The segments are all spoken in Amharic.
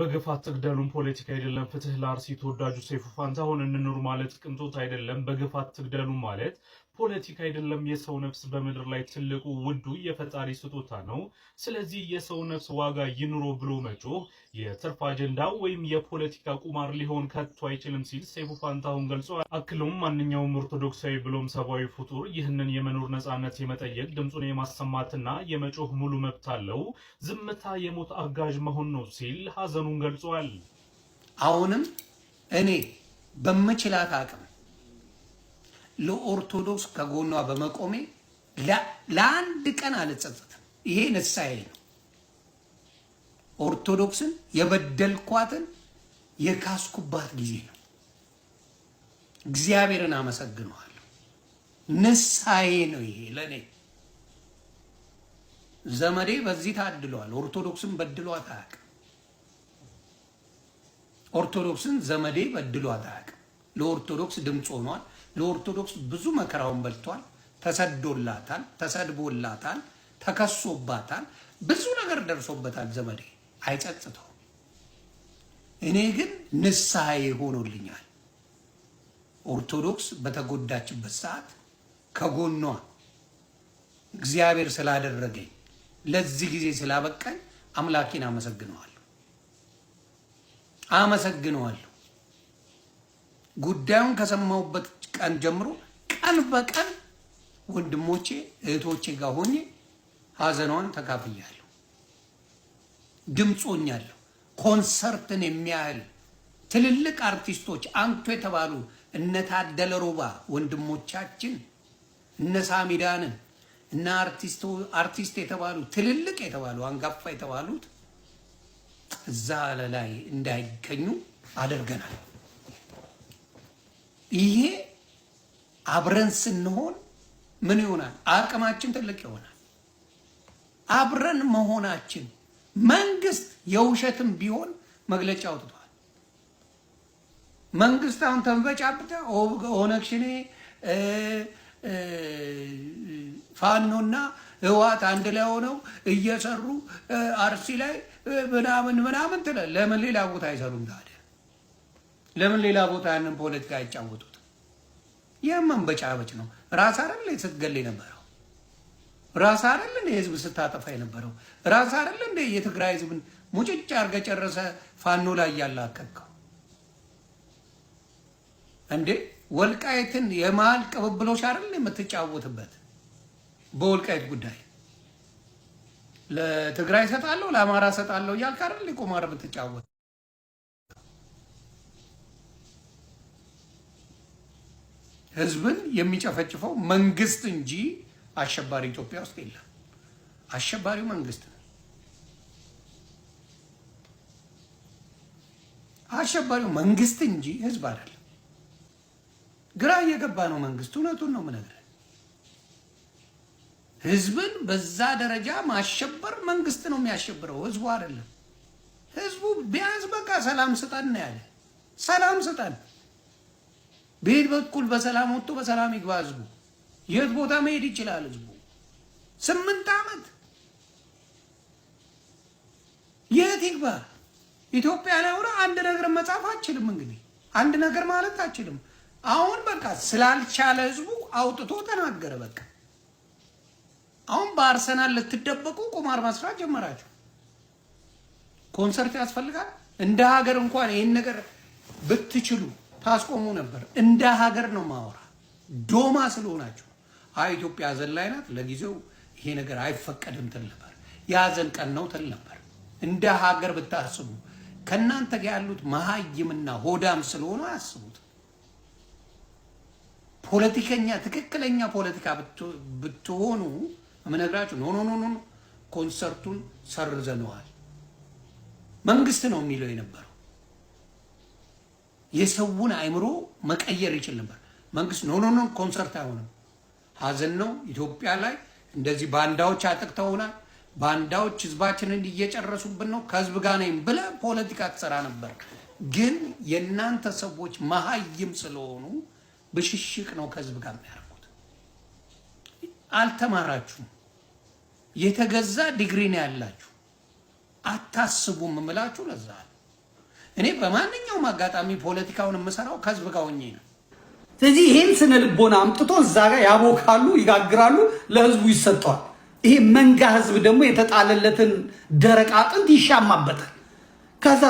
በግፍ አትግደሉን ፖለቲካ አይደለም ፍትህ ለአርሲ ተወዳጁ ሰይፉ ፋንታሁን እንኑር ማለት ቅንጦት አይደለም። በግፍ አትግደሉን ማለት ፖለቲካ አይደለም። የሰው ነፍስ በምድር ላይ ትልቁ ውዱ የፈጣሪ ስጦታ ነው። ስለዚህ የሰው ነፍስ ዋጋ ይኑሮ ብሎ መጮህ የትርፍ አጀንዳ ወይም የፖለቲካ ቁማር ሊሆን ከቶ አይችልም ሲል ሰይፉ ፋንታሁን ገልጿል። አክሎም ማንኛውም ኦርቶዶክሳዊ ብሎም ሰብአዊ ፍጡር ይህንን የመኖር ነጻነት የመጠየቅ ድምፁን የማሰማትና የመጮህ ሙሉ መብት አለው። ዝምታ የሞት አጋዥ መሆን ነው ሲል ሀዘኑን ገልጿል። አሁንም እኔ በምችላት አቅም ለኦርቶዶክስ ከጎኗ በመቆሜ ለአንድ ቀን አልጸጸትም። ይሄ ንስሐዬ ነው። ኦርቶዶክስን የበደልኳትን የካስኩባት ጊዜ ነው። እግዚአብሔርን አመሰግነዋለሁ። ንስሐዬ ነው ይሄ ለኔ። ዘመዴ በዚህ ታድሏል። ኦርቶዶክስን በድሏት አያውቅም። ኦርቶዶክስን ዘመዴ በድሏት አያውቅም። ለኦርቶዶክስ ድምፅ ሆኗል። ለኦርቶዶክስ ብዙ መከራውን በልቷል። ተሰዶላታል፣ ተሰድቦላታል፣ ተከሶባታል፣ ብዙ ነገር ደርሶበታል። ዘመዴ አይጸጽተው። እኔ ግን ንስሐዬ ሆኖልኛል። ኦርቶዶክስ በተጎዳችበት ሰዓት ከጎኗ እግዚአብሔር ስላደረገኝ ለዚህ ጊዜ ስላበቃኝ አምላኬን አመሰግነዋለሁ። ጉዳዩን ከሰማሁበት ቀን ጀምሮ ቀን በቀን ወንድሞቼ እህቶቼ ጋር ሆኜ ሀዘኗን ተካፍያለሁ፣ ድምጾኛለሁ። ኮንሰርትን የሚያህል ትልልቅ አርቲስቶች አንቱ የተባሉ እነ ታደለ ሮባ ወንድሞቻችን፣ እነ ሳሚዳንን እና አርቲስት የተባሉ ትልልቅ የተባሉ አንጋፋ የተባሉት እዛ ላይ እንዳይገኙ አድርገናል። ይሄ አብረን ስንሆን ምን ይሆናል? አቅማችን ትልቅ ይሆናል። አብረን መሆናችን መንግስት የውሸትም ቢሆን መግለጫ አውጥቷል። መንግስት አሁን ተንበጫብተ ኦነግ ሸኔ ፋኖና ህወሓት አንድ ላይ ሆነው እየሰሩ አርሲ ላይ ምናምን ትለ ለምን ሌላ ቦታ አይሰሩም ታዲያ? ለምን ሌላ ቦታ ያንን ፖለቲካ አይጫወቱት? የመንበጫበጭ ነው። ራስ አይደል ስትገል የነበረው? ራስ አይደል እንደ ህዝብ ስታጠፋ የነበረው? ራስ አይደል እንደ የትግራይ ህዝብን ሙጭጭ አርገ ጨረሰ ፋኖ ላይ ያላከከው እንዴ? ወልቃይትን የመሃል ቅብብሎሽ አይደል የምትጫወትበት? በወልቃይት ጉዳይ ለትግራይ ሰጣለሁ ለአማራ ሰጣለሁ እያልክ አይደል ቁማር የምትጫወት? ህዝብን የሚጨፈጭፈው መንግስት እንጂ አሸባሪ ኢትዮጵያ ውስጥ የለም። አሸባሪው መንግስት ነው። አሸባሪው መንግስት እንጂ ህዝብ አይደለም። ግራ እየገባ ነው መንግስት። እውነቱን ነው የምነግርህ። ህዝብን በዛ ደረጃ ማሸበር መንግስት ነው የሚያሸብረው፣ ህዝቡ አይደለም። ህዝቡ ቢያንስ በቃ ሰላም ስጠን ነው ያለ። ሰላም ስጠን። በየት በኩል በሰላም ወጥቶ በሰላም ይግባ ህዝቡ? የት ቦታ መሄድ ይችላል ህዝቡ? 8 ዓመት የት ይግባ? ኢትዮጵያ ላይ ሆነ አንድ ነገር መጻፍ አችልም። እንግዲህ አንድ ነገር ማለት አችልም። አሁን በቃ ስላልቻለ ህዝቡ አውጥቶ ተናገረ። በቃ አሁን በአርሰናል ልትደበቁ ቁማር መስራት ጀመራችሁ። ኮንሰርት ያስፈልጋል። እንደ ሀገር እንኳን ይሄን ነገር ብትችሉ ታስቆሙ ነበር። እንደ ሀገር ነው ማወራ። ዶማ ስለሆናችሁ ኢትዮጵያ ሀዘን ላይ ናት፣ ለጊዜው ይሄ ነገር አይፈቀድም ትል ነበር። የሀዘን ቀን ነው ትል ነበር። እንደ ሀገር ብታስቡ ከእናንተ ጋር ያሉት መሀይምና ሆዳም ስለሆኑ አያስቡት። ፖለቲከኛ ትክክለኛ ፖለቲካ ብትሆኑ ምነግራችሁ ኖ ኮንሰርቱን ሰርዘነዋል። መንግስት ነው የሚለው የነበረው። የሰውን አእምሮ መቀየር ይችል ነበር። መንግስት ኖ ኮንሰርት አይሆንም፣ ሀዘን ነው፣ ኢትዮጵያ ላይ እንደዚህ ባንዳዎች አጥቅተውናል፣ ባንዳዎች ህዝባችንን እየጨረሱብን ነው፣ ከህዝብ ጋር ነኝ ብለህ ፖለቲካ ትሰራ ነበር። ግን የእናንተ ሰዎች መሀይም ስለሆኑ ብሽሽቅ ነው ከህዝብ ጋር የሚያደርጉት። አልተማራችሁም። የተገዛ ዲግሪ ነው ያላችሁ። አታስቡም እምላችሁ ለዛ እኔ በማንኛውም አጋጣሚ ፖለቲካውን የምሰራው ከህዝብ ጋር ሆኜ ነው። ስለዚህ ይሄን ስነ ልቦና አምጥቶ እዛ ጋር ያቦካሉ፣ ይጋግራሉ፣ ለህዝቡ ይሰጠዋል። ይሄ መንጋ ህዝብ ደግሞ የተጣለለትን ደረቅ አጥንት ይሻማበታል። ከዛ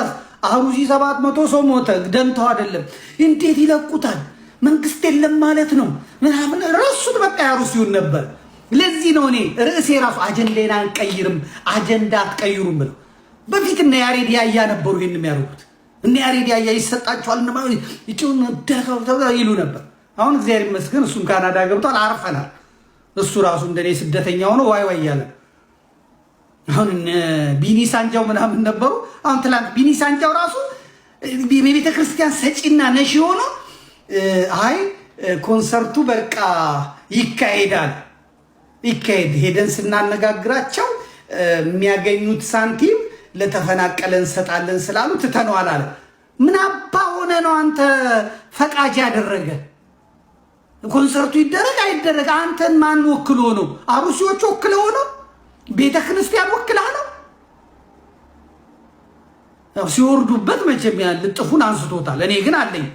አሩሲ 700 ሰው ሞተ፣ ደንተው አይደለም እንዴት ይለቁታል? መንግስት የለም ማለት ነው ምናምን ረሱት። በቃ ያሩሲውን ነበር። ለዚህ ነው እኔ ርዕሴ ራሱ አጀንዳን አንቀይርም፣ አጀንዳ አትቀይሩም ብለው በፊት እነ ያሬድ ያያ ነበሩ ይሄን የሚያደርጉት። እነ ያሬድ ያያ ይሰጣቸዋል ይሉ ነበር። አሁን እግዚአብሔር ይመስገን እሱም ካናዳ ገብቷል፣ አርፈናል። እሱ ራሱ እንደኔ ስደተኛ ሆኖ ዋይ ዋይ ያለ። አሁን ቢኒ ሳንጃው ምናምን ነበሩ። አሁን ትላንት ቢኒ ሳንጃው ራሱ የቤተ ክርስቲያን ሰጪና ነሺ ሆኖ አይ ኮንሰርቱ በቃ ይካሄዳል ሄደን ስናነጋግራቸው የሚያገኙት ሳንቲም ለተፈናቀለ እንሰጣለን ስላሉ ትተነዋል አለ። ምን አባ ሆነ ነው አንተ ፈቃጅ ያደረገ? ኮንሰርቱ ይደረግ አይደረግ አንተን ማን ወክሎ ነው? አሩሲዎች ወክለው ነው? ቤተ ክርስቲያን ወክላ ነው? ሲወርዱበት መቼም ልጥፉን አንስቶታል። እኔ ግን አለኝ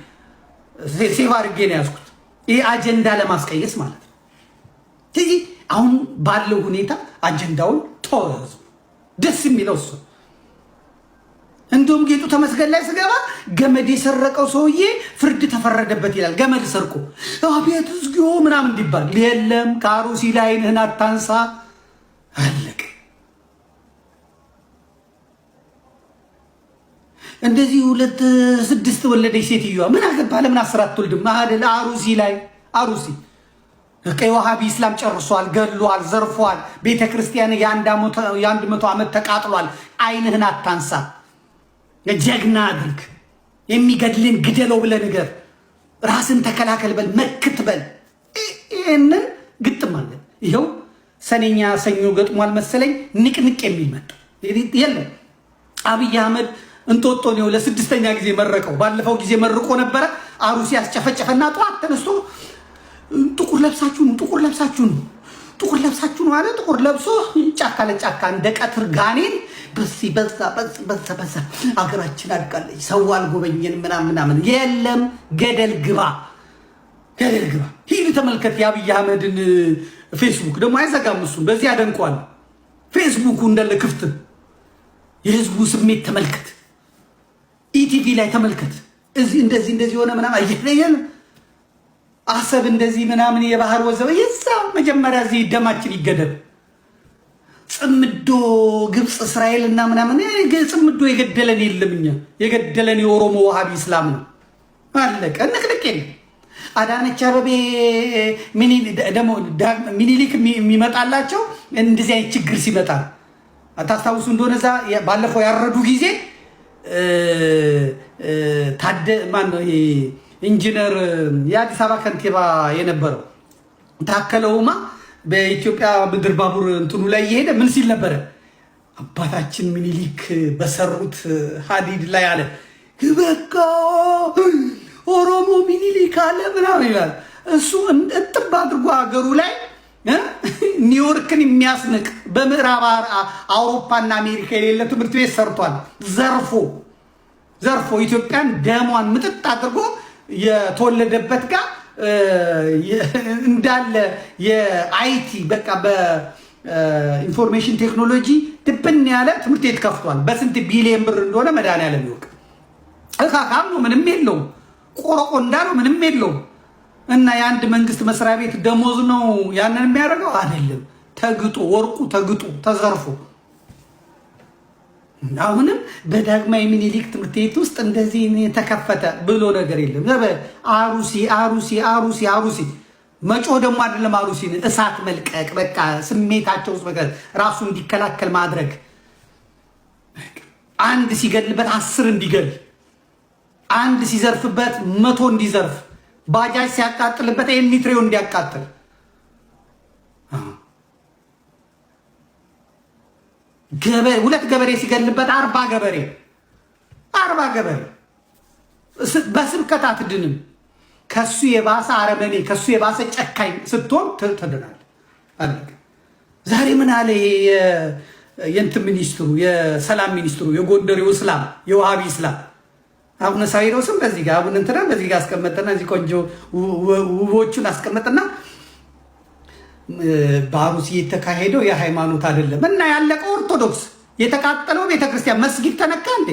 ሴቭ አድርጌ ነው ያዝኩት። ይሄ አጀንዳ ለማስቀየስ ማለት ነው። ስለዚህ አሁን ባለው ሁኔታ አጀንዳውን ተወዙ። ደስ የሚለው እሱ እንደውም ጌጡ ተመስገን ላይ ስገባ ገመድ የሰረቀው ሰውዬ ፍርድ ተፈረደበት ይላል። ገመድ ሰርቆ አቤት እግዚኦ ምናምን እንዲባል የለም። ከአሩሲ ላይ አይንህን አታንሳ አለቀ። እንደዚህ 6 ወለደች ሴትዮዋ ምን አገባ? ለምን 10 አትወልድም? አይደል አሩሲ ላይ አሩሲ ቀይ ወሃቢ እስላም ጨርሷል፣ ገድሏል፣ ዘርፏል። ቤተክርስቲያን የ100 ዓመት ተቃጥሏል። አይንህን አታንሳ፣ ጀግና አድርግ። የሚገድልን ግደለው ብለህ ንገር። ራስን ተከላከል በል፣ መክት በል። ይህንን ግጥም አለ። ይኸው ሰኔኛ ሰኞ ገጥሟል መሰለኝ ንቅንቅ የሚል መጣ። የለም አብይ አህመድ እንጦጦ ነው ለ6ኛ ጊዜ መረቀው። ባለፈው ጊዜ መርቆ ነበረ። አሩሲ ያስጨፈጨፈና ጠዋት ተነስቶ ጥቁር ለብሳችሁ ነው አለ። ጥቁር ለብሶ ጫካ ለጫካ እንደ ቀትር ጋኔን በዛ አገራችን አድቃለች፣ ሰው አልጎበኘን ምናምን። የለም ገደል ግባ። ሂድ ተመልከት የአብይ አህመድን ፌስቡክ። ደግሞ አይዘጋም እሱን፣ በዚህ ያደንቋል። ፌስቡኩ እንዳለ ክፍት። የህዝቡ ስሜት ተመልከት። ኢቲቪ ላይ ተመልከት። እዚህ እንደዚህ ሆነ ምናምን አየለ አሰብ እንደዚህ ምናምን የባህር ወዘበ የዛ መጀመሪያ እዚህ ደማችን ይገደል። ጽምዶ ግብፅ እስራኤል እና ምናምን ጽምዶ የገደለን የለም። እኛ የገደለን የኦሮሞ ዋሃቢ እስላም ነው። አለቀ። ንቅንቅ የለም። አዳነች አበቤ ደግሞ ሚኒሊክ የሚመጣላቸው እንደዚህ አይነት ችግር ሲመጣ ታስታውሱ እንደሆነ እዛ ባለፈው ያረዱ ጊዜ ማን ነው ኢንጂነር የአዲስ አበባ ከንቲባ የነበረው ታከለ ኡማ በኢትዮጵያ ምድር ባቡር እንትኑ ላይ እየሄደ ምን ሲል ነበረ? አባታችን ሚኒሊክ በሰሩት ሀዲድ ላይ አለ በቃ ኦሮሞ ሚኒሊክ አለ ምናምን ይላል። እሱ እጥብ አድርጎ ሀገሩ ላይ ኒውዮርክን የሚያስንቅ በምዕራብ አውሮፓና አሜሪካ የሌለ ትምህርት ቤት ሰርቷል። ዘርፎ ኢትዮጵያን ደሟን ምጥጥ አድርጎ የተወለደበት ጋር እንዳለ የአይቲ በቃ በኢንፎርሜሽን ቴክኖሎጂ ድብን ያለ ትምህርት ቤት ከፍቷል። በስንት ቢሊየን ብር እንደሆነ መድኃኒዓለም ይወቅ። እካካም ነው፣ ምንም የለውም። ቆረቆንዳ ነው፣ ምንም የለውም። እና የአንድ መንግስት መስሪያ ቤት ደሞዝ ነው ያንን የሚያደርገው አይደለም። ተግጦ ወርቁ ተግጦ ተዘርፎ አሁንም በዳግማዊ ምኒልክ ትምህርት ቤት ውስጥ እንደዚህ የተከፈተ ብሎ ነገር የለም። አሩሲ መጮህ ደግሞ አይደለም። አሩሲን እሳት መልቀቅ፣ በቃ ስሜታቸው ውስጥ በቃ ራሱ እንዲከላከል ማድረግ። አንድ ሲገልበት 10 እንዲገል፣ አንድ ሲዘርፍበት 100 እንዲዘርፍ፣ ባጃጅ ሲያቃጥልበት ኤኒትሬው እንዲያቃጥል። ሁለት ገበሬ ሲገልበት 40 ገበሬ በስብከት አትድንም። ከሱ የባሰ አረመኔ፣ ከሱ የባሰ ጨካኝ ስትሆን ትድናል። ዛሬ ምን አለ የእንትን ሚኒስትሩ፣ የሰላም ሚኒስትሩ፣ የጎንደሬው እስላም፣ የዋሃቢ እስላም አቡነ ሳይሮስም በዚህ ጋር አቡነ እንትና በዚህ ጋር አስቀመጠና እዚህ ቆንጆ ውቦቹን አስቀመጠና በአሩሲ የተካሄደው የሃይማኖት አይደለም እና ያለቀው ኦርቶዶክስ የተቃጠለው ቤተክርስቲያን መስጊድ ተነካ እንዴ?